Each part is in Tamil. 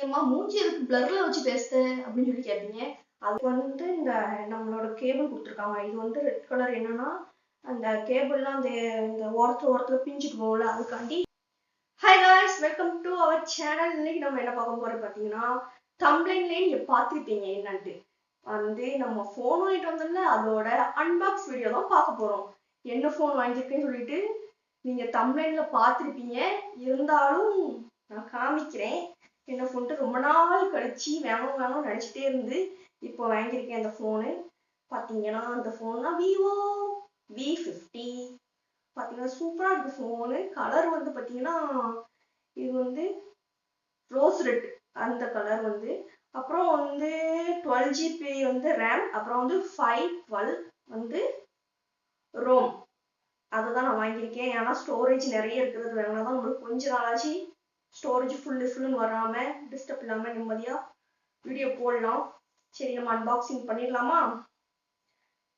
கேட்பீங்கம்மா மூஞ்சி எதுக்கு பிளர்ல வச்சு பேசுது அப்படின்னு சொல்லி கேட்பீங்க. அதுக்கு வந்து இந்த நம்மளோட கேபிள் கொடுத்துருக்காங்க. இது வந்து ரெட் கலர். என்னன்னா அந்த கேபிள்லாம் அந்த இந்த ஓரத்துல பிஞ்சுட்டு போகல, அதுக்காண்டி. Hi guys, welcome to our channel. இன்னைக்கு நம்ம என்ன பார்க்க போறோம் பார்த்தீங்கன்னா, தம்ப்லைன்லேயே நீங்க பார்த்துருப்பீங்க என்னன்ட்டு. வந்து நம்ம ஃபோன் வாங்கிட்டு வந்தோம்ல, அதோட அன்பாக்ஸ் வீடியோ தான் பார்க்க போறோம். என்ன ஃபோன் வாங்கியிருக்கேன்னு சொல்லிட்டு நீங்க தம்ப்லைன்ல பார்த்துருப்பீங்க. இருந்தாலும் நான் காமிக்கிறேன். என்ன ஃபோன்ட்டு ரொம்ப நாள் கழிச்சு வேணும்னு நினைச்சிட்டே இருந்து இப்போ வாங்கியிருக்கேன். அந்த ஃபோனு பார்த்தீங்கன்னா, அந்த ஃபோன் தான் விவோ V50. பார்த்தீங்கன்னா சூப்பரா இருக்கு ஃபோனு. கலர் வந்து பார்த்தீங்கன்னா இது வந்து ரோஸ் ரெட் அந்த கலர் வந்து. அப்புறம் வந்து 12GB வந்து ரேம், அப்புறம் வந்து 512 வந்து ரோம். அதுதான் நான் வாங்கியிருக்கேன். ஏன்னா ஸ்டோரேஜ் நிறைய இருக்கிறது வேணா தான் நம்மளுக்கு கொஞ்ச நாளாச்சு ஸ்டோரேஜ் ஃபுல்லுன்னு வராம டிஸ்டர்ப் இல்லாம நிம்மதியா வீடியோ போடலாம். சரி, நம்ம அன்பாக்சிங் பண்ணிடலாமா?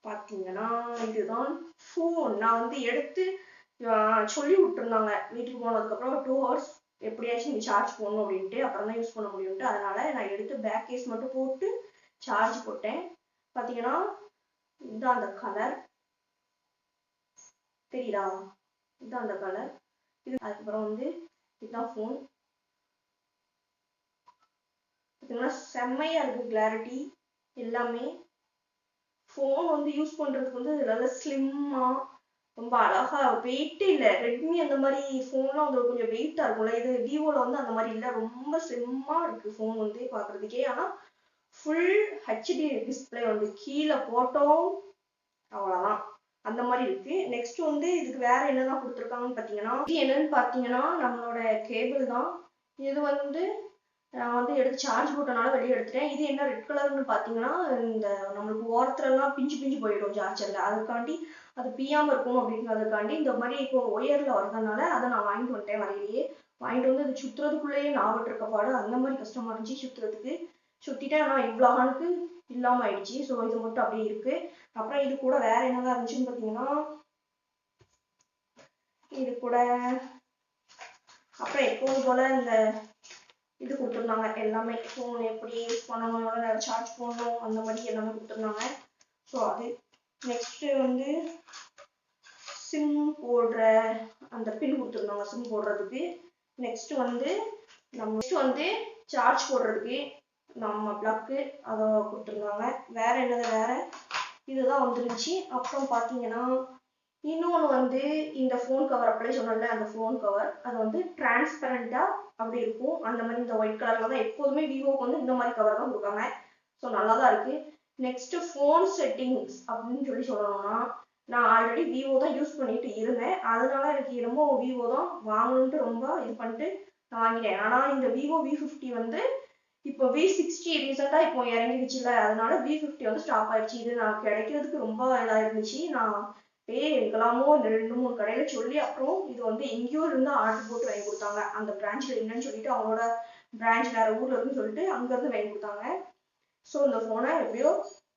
பார்த்தீங்கன்னா இதுதான் ஃபோன். நான் வந்து எடுத்து சொல்லி விட்டுருந்தாங்க வீட்டுக்கு போனதுக்கப்புறம் 2 hours எப்படியாச்சும் நீ சார்ஜ் போடணும் அப்படின்ட்டு, அப்புறம் தான் யூஸ் பண்ண முடியும்ட்டு. அதனால நான் எடுத்து பேக் கேஸ் மட்டும் போட்டு சார்ஜ் போட்டேன். பார்த்தீங்கன்னா இதுதான் அந்த கலர், தெரியுதா? இதுதான் அந்த கலர். இது அதுக்கப்புறம் வந்து இதுதான் ஃபோன். பார்த்தீங்கன்னா செம்மையா இருக்கு கிளாரிட்டி எல்லாமே. ஃபோன் வந்து யூஸ் பண்றதுக்கு வந்து நல்லா ஸ்லிம்மா ரொம்ப அழகா, வெயிட் இல்லை. ரெட்மி அந்த மாதிரி ஃபோன்லாம் வந்து கொஞ்சம் வெயிட்டா இருக்கும்ல, இது விவோல வந்து அந்த மாதிரி இல்லை. ரொம்ப ஸ்லிம்மா இருக்கு ஃபோன் வந்து பார்க்கறதுக்கே. ஆனால் ஃபுல் ஹெச்டி டிஸ்பிளே வந்து கீழே போட்டோம் அவ்வளோதான், அந்த மாதிரி இருக்கு. நெக்ஸ்ட் வந்து இதுக்கு வேற என்னதான் கொடுத்துருக்காங்கன்னு பார்த்தீங்கன்னா, இது என்னன்னு பார்த்தீங்கன்னா நம்மளோட கேபிள் தான். இது வந்து நான் வந்து எடுத்து சார்ஜ் போட்டனால வெளியே எடுத்துட்டேன். இது என்ன ரெட் கலர்னு பார்த்தீங்கன்னா, இந்த நம்மளுக்கு ஓரத்துலலாம் பிஞ்சு போயிடும் சார்ஜர்ல, அதுக்காண்டி அது பியாம இருக்கும் அப்படிங்கிறதுக்காண்டி இந்த மாதிரி இப்போ ஒயர்ல வரதுனால அதை நான் வாங்கிட்டு வந்துட்டேன். வரையிலேயே வாங்கிட்டு வந்து அது சுத்துறதுக்குள்ளேயே நாவட்டு இருக்க பாடு அந்த மாதிரி கஷ்டமா இருந்துச்சு சுத்துறதுக்கு. சுத்திட்டேன், ஆனால் இவ்வளோ ஆளுக்கு இல்லாம ஆயிடுச்சு. ஸோ இது மட்டும் அப்படியே இருக்கு. அப்புறம் இது கூட வேற என்னதான் இருந்துச்சுன்னு பார்த்தீங்கன்னா, இது கூட அப்புறம் எப்போதும் போல இந்த இது கொடுத்துருந்தாங்க எல்லாமே. ஃபோன் எப்படி யூஸ் பண்ணணும், எவ்வளோ நேரம் சார்ஜ் போடணும், அந்த மாதிரி எல்லாமே கொடுத்துருந்தாங்க. ஸோ அது நெக்ஸ்ட் வந்து சிம் போடுற அந்த பின் கொடுத்துருந்தாங்க சிம் போடுறதுக்கு. நெக்ஸ்ட் வந்து சார்ஜ் போடுறதுக்கு நம்ம பிளக்கு அதை கொடுத்துருந்தாங்க. வேற என்னது, வேற இதுதான் வந்துருந்துச்சு. அப்புறம் பார்த்தீங்கன்னா இன்னொன்று வந்து இந்த ஃபோன் கவர் அப்படியே சொன்னல, அந்த ஃபோன் கவர் அது வந்து டிரான்ஸ்பரண்டா அப்படி இருக்கும். அந்த மாதிரி இந்த ஒயிட் கலர்ல தான் எப்போதுமே விவோக்கு வந்து இந்த மாதிரி கவர் தான் கொடுக்காங்க. ஸோ நல்லா தான் இருக்கு. நெக்ஸ்ட் ஃபோன் செட்டிங்ஸ் அப்படின்னு சொல்லணும்னா, நான் ஆல்ரெடி விவோ தான் யூஸ் பண்ணிட்டு இருந்தேன். அதனால எனக்கு என்னமோ விவோ தான் வாங்கணுன்ட்டு ரொம்ப இது பண்ணிட்டு நான் வாங்கிட்டேன். ஆனால் இந்த விவோ V50 வந்து இப்போ V60 ரீசெண்டா இப்போ இறங்கிடுச்சுல, அதனால V50 வந்து ஸ்டாப் ஆயிடுச்சு. இது நான் கிடைக்கிறதுக்கு ரொம்ப இதா இருந்துச்சு. நான் எங்கெல்லாமோ 2-3 கடையில சொல்லி அப்புறம் இது வந்து எங்கேயோ இருந்து ஆர்டர் போட்டு வாங்கி கொடுத்தாங்க. அந்த பிரான்ச்ல இல்லைன்னு சொல்லிட்டு, அவங்களோட பிரான்ச் வேற ஊர்ல இருக்குன்னு சொல்லிட்டு அங்க இருந்து வாங்கி கொடுத்தாங்க. ஸோ இந்த போனை எப்படியோ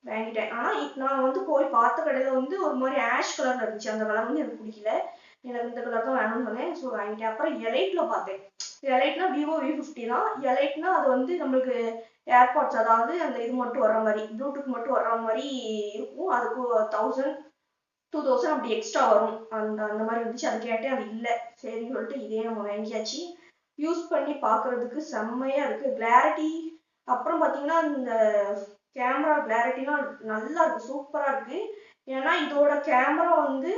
வாங்கிட்டேன். ஆனா நான் வந்து போய் பார்த்த கடையில வந்து ஒரு மாதிரி ஆஷ் கலர்ல இருந்துச்சு. அந்த கலர் வந்து எனக்கு பிடிக்கல, எனக்கு இந்த கலர் தான் வேணும்னு சொன்னேன். ஸோ வாங்கிட்டேன். அப்புறம் எலைட்ல பார்த்தேன். எலைட்னா விவோ V50 தான். எலைட்னா அது வந்து நம்மளுக்கு ஏர்பாட்ஸ், அதாவது அந்த இது மட்டும் வர்ற மாதிரி, ப்ளூடூத் மட்டும் வர்ற மாதிரி இருக்கும். அதுக்கு 1000-2000 அப்படி எக்ஸ்ட்ரா வரும். அந்த மாதிரி இருந்துச்சு. அது கேட்டேன், அது இல்லை. சரின்னு சொல்லிட்டு இதே நம்ம வாங்கியாச்சு. யூஸ் பண்ணி பார்க்கறதுக்கு செம்மையா இருக்கு கிளாரிட்டி. அப்புறம் பார்த்தீங்கன்னா இந்த கேமரா கிளாரிட்டிலாம் நல்லா இருக்கு, சூப்பரா இருக்கு. ஏன்னா இதோட கேமரா வந்து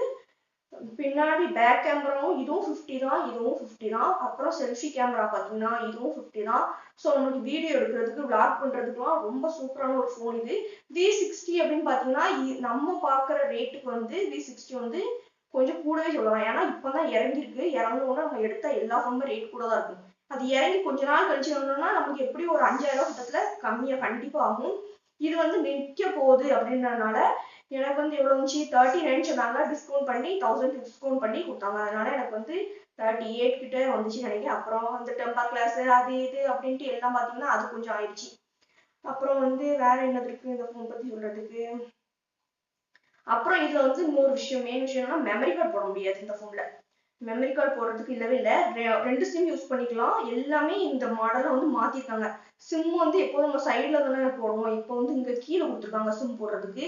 பின்னாடி பேக் கேமராவும் இதுவும் 50 தான், இதுவும் 50 தான். அப்புறம் செல்ஃபி கேமரா பார்த்தீங்கன்னா இதுவும் 50 தான். ஸோ நம்மளுக்கு வீடியோ எடுக்கிறதுக்கு விளாக் பண்ணுறதுக்குலாம் ரொம்ப சூப்பரான ஒரு ஃபோன் இது. V60 அப்படின்னு பார்த்தீங்கன்னா நம்ம பார்க்குற ரேட்டுக்கு வந்து V60 வந்து கொஞ்சம் கூடவே சொல்லலாம். ஏன்னா இப்போ தான் இறங்கிருக்கு. இறங்கணுன்னா நம்ம எடுத்த எல்லா ஃபோனுமே ரேட் கூட தான் இருக்கும். அது இறங்கி கொஞ்ச நாள் கழிச்சு வரணும்னா நமக்கு எப்படி ஒரு 5000 கிட்டத்தில் கம்மியாக கண்டிப்பாக ஆகும். இது வந்து நிற்க போகுது அப்படின்றதுனால எனக்கு வந்து எவ்வளோ இருந்துச்சு, 39 சொன்னாங்க. டிஸ்கவுண்ட் பண்ணி 1000 டிஸ்கவுண்ட் பண்ணி கொடுத்தாங்க. அதனால எனக்கு வந்து 38 கிட்ட வந்துச்சு நினைக்கிறேன். அப்புறம் அந்த டெம்பர் கிளாஸ் அது இது அப்படின்ட்டு எல்லாம் பார்த்தீங்கன்னா அது கொஞ்சம் ஆயிடுச்சு. அப்புறம் வந்து வேற என்னது இருக்கு இந்த ஃபோன் பத்தி சொல்றதுக்கு. அப்புறம் இதுல வந்து இன்னொரு விஷயம், மெயின் விஷயம்னா மெமரி கார்டு போட முடியாது இந்த ஃபோன்ல. மெமரி கார்டு போடுறதுக்கு இல்லவே இல்லை. 2 சிம் யூஸ் பண்ணிக்கலாம். எல்லாமே இந்த மாடல்ல வந்து மாத்திருக்காங்க. சிம் வந்து எப்போதும் நம்ம சைட்ல தானே போடுவோம். இப்போ வந்து இங்க கீழே கொடுத்துருக்காங்க சிம் போடுறதுக்கு.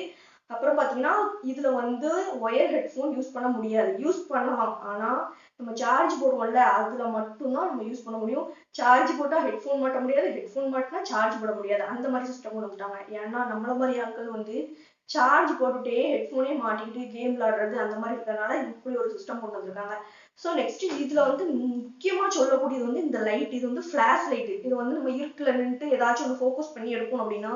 அப்புறம் பாத்தீங்கன்னா இதுல வந்து ஒயர் ஹெட்ஃபோன் யூஸ் பண்ண முடியாது. யூஸ் பண்ணலாம், ஆனா நம்ம சார்ஜ் போடுவோம்ல அதுல மட்டும்தான் நம்ம யூஸ் பண்ண முடியும். சார்ஜ் போட்டா ஹெட்ஃபோன் மாட்ட முடியாது, ஹெட்ஃபோன் மாட்டினா சார்ஜ் போட முடியாது. அந்த மாதிரி சிஸ்டம் கொண்டு வந்துட்டாங்க. ஏன்னா நம்மள மாதிரி ஆட்கள் வந்து சார்ஜ் போட்டுட்டே ஹெட்ஃபோனே மாட்டிக்கிட்டு கேம் விளையாடுறது அந்த மாதிரி இருக்கிறதுனால இப்படி ஒரு சிஸ்டம் கொண்டு வந்திருக்காங்க. ஸோ நெக்ஸ்ட் இதுல வந்து முக்கியமா சொல்லக்கூடியது வந்து இந்த லைட். இது வந்து ஃபிளாஷ் லைட். இது வந்து நம்ம இருட்டுல நின்று ஏதாச்சும் ஒன்று ஃபோக்கஸ் பண்ணி எடுக்கணும் அப்படின்னா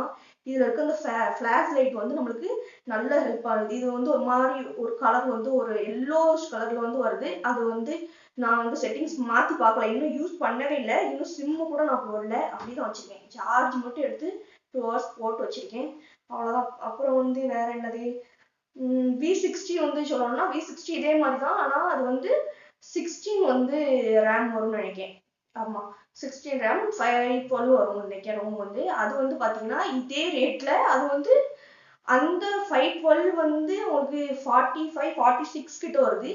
இதுல இருக்க இந்த ஃபிளாஷ் லைட் வந்து நம்மளுக்கு நல்ல ஹெல்ப் ஆகுது. இது வந்து ஒரு மாதிரி ஒரு கலர் வந்து ஒரு எல்லோஷ் கலர்ல வந்து வருது. அது வந்து நான் வந்து செட்டிங்ஸ் மாத்தி பார்க்கல, இன்னும் யூஸ் பண்ணவே இல்லை. இன்னும் சிம்மு கூட நான் போடல, அப்படிதான் வச்சிருக்கேன். சார்ஜ் மட்டும் எடுத்து 2 hours போட்டு வச்சிருக்கேன், அவ்வளவுதான். அப்புறம் வந்து வேற என்னது, V60 வந்து சொல்லணும்னா V60 இதே மாதிரி தான், ஆனா அது வந்து 16 வந்து ரேம் வரும்னு நினைக்கிறேன். ஆமா 16 ரேம் 512 வரும்னு நினைக்கிறேன். ரோம் வந்து அது வந்து பாத்தீங்கன்னா இதே ரேட்ல அது வந்து அந்த 512 வந்து உங்களுக்கு 45 46 கிட்ட வருது.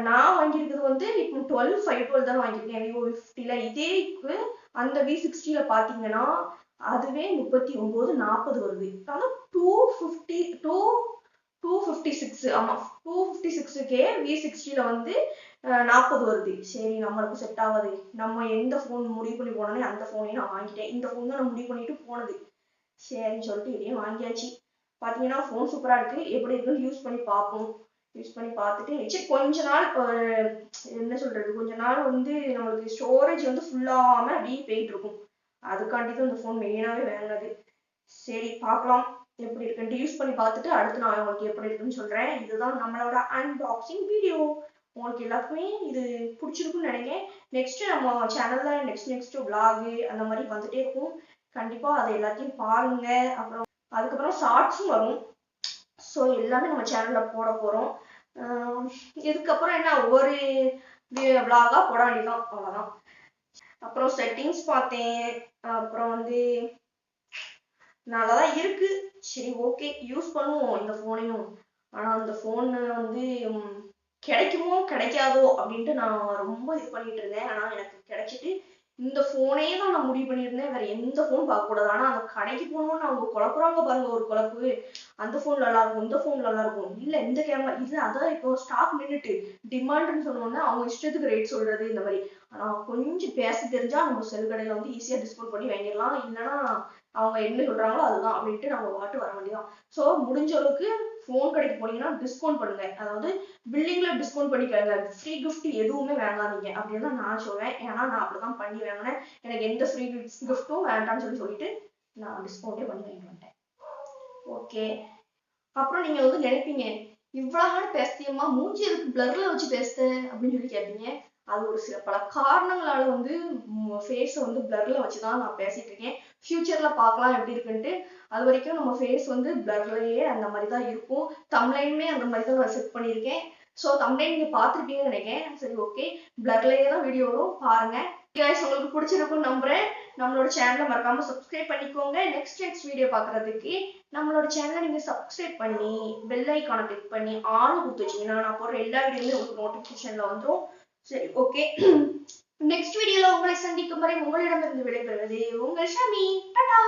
நான் வாங்கியிருக்கிறது வந்து இப்போ 512 தான் வாங்கியிருக்கேன் Vivo V50ல. இதேக்கு அந்த V60ல பாத்தீங்கன்னா அதுவே 39 40 வருது. ஆனா 256 ஆமா 256கே V60ல வந்து 40 வருது. சரி நம்மளுக்கு செட் ஆகாது, நம்ம எந்த போன் முடிவு பண்ணி போனோனே அந்த போனையும் நான் வாங்கிட்டேன். இந்த போன் தான் நான் முடிவு பண்ணிட்டு போனது. சரின்னு சொல்லிட்டு இதையும் வாங்கியாச்சு. பாத்தீங்கன்னா போன் சூப்பரா இருக்கு. எப்படி இருக்குன்னு யூஸ் பண்ணி பார்ப்போம். யூஸ் பண்ணி பார்த்துட்டு சரி கொஞ்ச நாள் என்ன சொல்றது, கொஞ்ச நாள் வந்து நம்மளுக்கு ஸ்டோரேஜ் வந்து ஃபுல்லாம அப்படியே போயிட்டு இருக்கும். அதுக்காண்டி தான் இந்த போன் மெயினாவே வாங்கினது. சரி பார்க்கலாம் எப்படி இருக்குன்னு. யூஸ் பண்ணி பார்த்துட்டு அடுத்து நான் உங்களுக்கு எப்படி இருக்குன்னு சொல்றேன். இதுதான் நம்மளோட அன்பாக்சிங் வீடியோ. உங்களுக்கு எல்லாருக்குமே இது பிடிச்சிருக்குன்னு நினைக்கிறேன். நெக்ஸ்ட் நம்ம சேனல்ல நெக்ஸ்ட் vlog அந்த மாதிரி வந்துட்டே இருக்கும். கண்டிப்பா அதை எல்லாத்தையும் பாருங்க. அப்புறம் அதுக்கப்புறம் ஷார்ட்ஸும் வரும். ஸோ எல்லாமே நம்ம சேனல்ல போட போறோம். இதுக்கப்புறம் என்ன ஒவ்வொரு vlog-ஆ போட வேண்டியதான், அவ்வளவுதான். அப்புறம் செட்டிங்ஸ் பார்த்தேன். அப்புறம் வந்து நல்லாதான் இருக்கு. சரி ஓகே யூஸ் பண்ணுவோம் இந்த போனையும். ஆனா அந்த போன் வந்து கிடைக்குமோ கிடைக்காதோ அப்படின்ட்டு நான் ரொம்ப இது பண்ணிட்டு இருந்தேன். ஆனா எனக்கு கிடைச்சிட்டு இந்த போனே தான் நான் முடிவு பண்ணியிருந்தேன். வேற எந்த போன் பார்க்க கூடாது. ஆனா அந்த கடைக்கு போனோம்னு அவங்க குழப்புறாங்க பாருங்க ஒரு குழப்பு. அந்த போன் நல்லா இருக்கும், இந்த போன் நல்லா இருக்கும், இல்ல இந்த கேமரா இல்ல, அதான் இப்போ ஸ்டாக் நின்றுட்டு டிமாண்ட்னு சொன்னோம்னா அவங்க இஷ்டத்துக்கு ரேட் சொல்றது இந்த மாதிரி. ஆனா கொஞ்சம் பேச தெரிஞ்சா நம்ம செல் கடையில வந்து ஈஸியா டிஸ்கவுண்ட் பண்ணி வாங்கிடலாம். இல்லைன்னா அவங்க என்ன சொல்றாங்களோ அதுதான் அப்படின்ட்டு நம்ம பாட்டு வர வேண்டியதான். ஸோ முடிஞ்ச அளவுக்கு போன் கடைக்கு போனீங்கன்னா டிஸ்கவுண்ட் பண்ணுங்க. அதாவது பில்லிங்ல டிஸ்கவுண்ட் பண்ணிக்காங்க. ஃப்ரீ கிஃப்ட் எதுவுமே வாங்காதீங்க அப்படின்னு தான் நான் சொல்வேன். ஏன்னா நான் அப்படிதான் பண்ணி வாங்கினேன். எனக்கு எந்த ஃப்ரீ கிஃப்ட்டும் வேண்டாம்னு சொல்லிட்டு நான் டிஸ்கவுண்டே பண்ணி வாங்கிட்டு வந்துட்டேன். ஓகே. அப்புறம் நீங்க வந்து நினைப்பீங்க இவ்வளவு பேசியம்மா மூஞ்சி எதுக்கு பிளர்ல வச்சு பேசுத அப்படின்னு சொல்லி கேட்பீங்க. அது ஒரு சில பல காரணங்களால வந்து ஃபேஸ வந்து பிளர்ல வச்சுதான் நான் பேசிட்டு இருக்கேன். ஃபியூச்சர்ல பார்க்கலாம் எப்படி இருக்குன்ட்டு. அது வரைக்கும் நம்ம ஃபேஸ் வந்து பிளர்லயே அந்த மாதிரி தான் இருக்கும். தம்ப்லைனுமே அந்த மாதிரி தான் நான் செட் பண்ணியிருக்கேன். ஸோ தம்ப்லைன் நீங்க பார்த்துருப்பீங்கன்னு நினைக்கிறேன். சரி ஓகே, பிளர்லயே தான் வீடியோ வரும், பாருங்க. guys உங்களுக்கு பிடிச்சிருக்கும்னு நம்புறேன். நம்மளோட சேனலை மறக்காம சப்ஸ்கிரைப் பண்ணிக்கோங்க. நெக்ஸ்ட் வீடியோ பார்க்கறதுக்கு நம்மளோட சேனலை நீங்க சப்ஸ்கிரைப் பண்ணி பெல் ஐக்கானை கிளிக் பண்ணி ஆல் கொடுத்து வச்சீங்கன்னா நான் போடுற எல்லா வீடியோமே உங்களுக்கு நோட்டிபிகேஷன்ல வந்துடும். சரி ஓகே, நெக்ஸ்ட் வீடியோல உங்களை சந்திக்கும் வரை உங்களிடமிருந்து விடைபெறுவது உங்கள் ஷமி. டாடா.